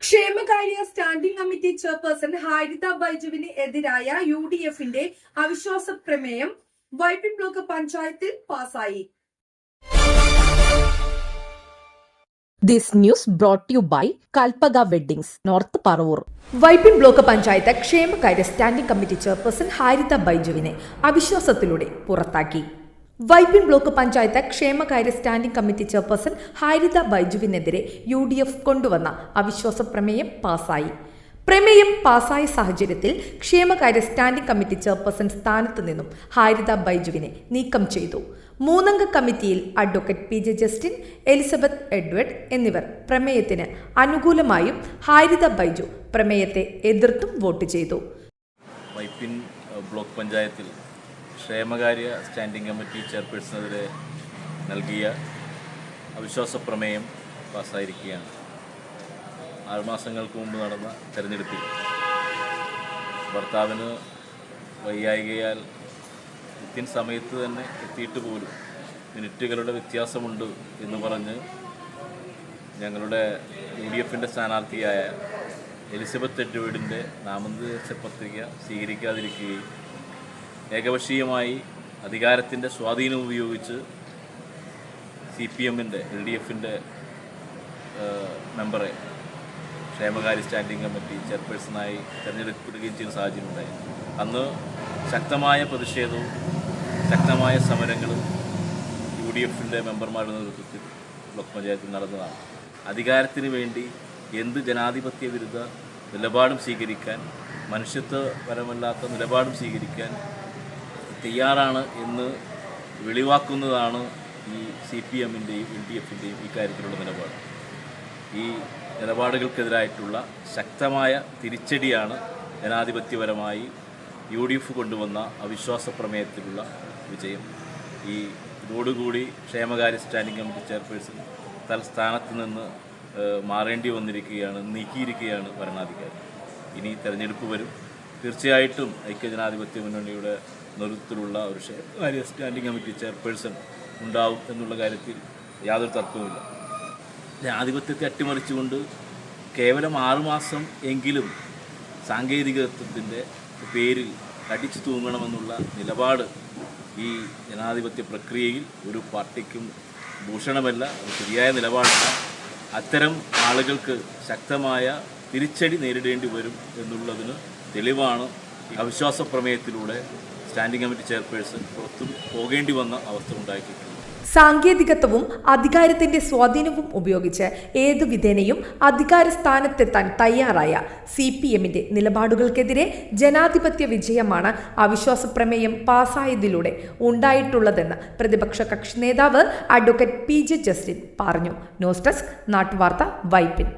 ക്ഷേമകാര്യ standing committee chairperson Haritha ബൈജുവിന് എതിരായ UDFന്റെ അവിശ്വാസ പ്രമേയം വൈപ്പിൻ ബ്ലോക്ക് പഞ്ചായത്തിൽ പാസായി. This news brought to you by Kalpaga Weddings, North Paravoor. Vypin block panchayat ക്ഷേമകാര്യ സ്റ്റാൻഡിംഗ് കമ്മിറ്റി ചെയർപേഴ്സൺ ഹാരിത ബൈജുവിനെ അവിശ്വാസത്തിലൂടെ പുറത്താക്കി. വൈപ്പിൻ ബ്ലോക്ക് പഞ്ചായത്ത് ക്ഷേമകാര്യ standing committee chairperson Haritha ബൈജുവിനെതിരെ UDF കൊണ്ടുവന്ന അവിശ്വാസ പ്രമേയം പാസായി. പ്രമേയം പാസായ സാഹചര്യത്തിൽ ക്ഷേമകാര്യ സ്റ്റാൻഡിംഗ് കമ്മിറ്റി ചെയർപേഴ്സൺ സ്ഥാനത്തു നിന്നും ഹാരിത ബൈജുവിനെ നീക്കം ചെയ്തു. 3-അംഗ കമ്മിറ്റിയിൽ advocate PJ Justin, Elizabeth Edward എന്നിവർ പ്രമേയത്തിന് അനുകൂലമായും ഹാരിത ബൈജു പ്രമേയത്തെ എതിർത്തും വോട്ട് ചെയ്തു. വൈപ്പിൻ ബ്ലോക്ക് പഞ്ചായത്തിൽ ക്ഷേമകാര്യ സ്റ്റാൻഡിംഗ് കമ്മിറ്റി ചെയർപേഴ്സണെതിരെ നൽകിയ അവിശ്വാസ പ്രമേയം പാസ്സായിരിക്കുകയാണ്. 6 മാസങ്ങൾക്ക് മുമ്പ് നടന്ന തെരഞ്ഞെടുപ്പിൽ ഭർത്താവിന് വയ്യായികയാൽ സമയത്ത് തന്നെ എത്തിയിട്ട് പോലും മിനിറ്റുകളുടെ വ്യത്യാസമുണ്ട് എന്ന് പറഞ്ഞ് ഞങ്ങളുടെ UDFന്റെ സ്ഥാനാർത്ഥിയായ എലിസബത്ത് എഡ്വേർഡിൻ്റെ നാമനിർദ്ദേശ പത്രിക സ്വീകരിക്കാതിരിക്കുകയും ഏകപക്ഷീയമായി അധികാരത്തിൻ്റെ സ്വാധീനം ഉപയോഗിച്ച് CPMന്റെ LDFന്റെ മെമ്പറെ ക്ഷേമകാര്യ സ്റ്റാൻഡിംഗ് കമ്മിറ്റി ചെയർപേഴ്സണായി തിരഞ്ഞെടുക്കപ്പെടുകയും ചെയ്യുന്ന സാഹചര്യം ഉണ്ടായി. അന്ന് ശക്തമായ പ്രതിഷേധവും ശക്തമായ സമരങ്ങളും UDFന്റെ മെമ്പർമാരുടെ നേതൃത്വത്തിൽ ബ്ലോക്ക് പഞ്ചായത്തിൽ നടന്നതാണ്. അധികാരത്തിന് വേണ്ടി എന്ത് ജനാധിപത്യ വിരുദ്ധ നിലപാടും സ്വീകരിക്കാൻ, മനുഷ്യത്വപരമല്ലാത്ത നിലപാടും സ്വീകരിക്കാൻ തയ്യാറാണ് എന്ന് വെളിവാക്കുന്നതാണ് ഈ CPMന്റെയും LDFന്റെയും ഈ കാര്യത്തിലുള്ള നിലപാട്. ഈ നിലപാടുകൾക്കെതിരായിട്ടുള്ള ശക്തമായ തിരിച്ചടിയാണ് ജനാധിപത്യപരമായി UDF കൊണ്ടുവന്ന അവിശ്വാസ പ്രമേയത്തിലുള്ള വിജയം. ഇതോടുകൂടി ക്ഷേമകാര്യ സ്റ്റാൻഡിംഗ് കമ്മിറ്റി ചെയർപേഴ്സൺ തൽസ്ഥാനത്ത് നിന്ന് മാറേണ്ടി വന്നിരിക്കുകയാണ്, നീക്കിയിരിക്കുകയാണ് ഭരണാധികാരി. ഇനി തെരഞ്ഞെടുപ്പ് വരും. തീർച്ചയായിട്ടും ഐക്യജനാധിപത്യ മുന്നണിയുടെ നേതൃത്വത്തിലുള്ള ഒരു ക്ഷേമകാര്യ സ്റ്റാൻഡിംഗ് കമ്മിറ്റി ചെയർപേഴ്സൺ ഉണ്ടാവും എന്നുള്ള കാര്യത്തിൽ യാതൊരു തർക്കവുമില്ല. ജനാധിപത്യത്തെ അട്ടിമറിച്ചുകൊണ്ട് കേവലം 6 മാസം എങ്കിലും സാങ്കേതികത്വത്തിൻ്റെ പേരിൽ കടിച്ചു തൂങ്ങണമെന്നുള്ള നിലപാട് ഈ ജനാധിപത്യ പ്രക്രിയയിൽ ഒരു പാർട്ടിക്കും ഭൂഷണമല്ല, അത് ശരിയായ നിലപാടല്ല. അത്തരം ആളുകൾക്ക് ശക്തമായ തിരിച്ചടി നേരിടേണ്ടി വരും എന്നുള്ളതിന് തെളിവാണ് അവിശ്വാസ പ്രമേയത്തിലൂടെ സ്റ്റാൻഡിംഗ് കമ്മിറ്റി ചെയർപേഴ്സൺ പുറത്തു പോകേണ്ടി വന്ന അവസ്ഥ ഉണ്ടാക്കിയിട്ടുണ്ട്. സാങ്കേതികത്വവും അധികാരത്തിന്റെ സ്വാധീനവും ഉപയോഗിച്ച് ഏതു വിധേനയും അധികാര സ്ഥാനത്തെത്താൻ തയ്യാറായ CPMന്റെ നിലപാടുകൾക്കെതിരെ ജനാധിപത്യ വിജയമാണ് അവിശ്വാസ പ്രമേയം പാസായതിലൂടെ ഉണ്ടായിട്ടുള്ളതെന്ന് പ്രതിപക്ഷ കക്ഷി നേതാവ് അഡ്വക്കേറ്റ് PJ ജസ്റ്റിൻ പറഞ്ഞു. ന്യൂസ് ഡെസ്ക് നാട്ടുവാർത്ത, വൈപ്പിൻ.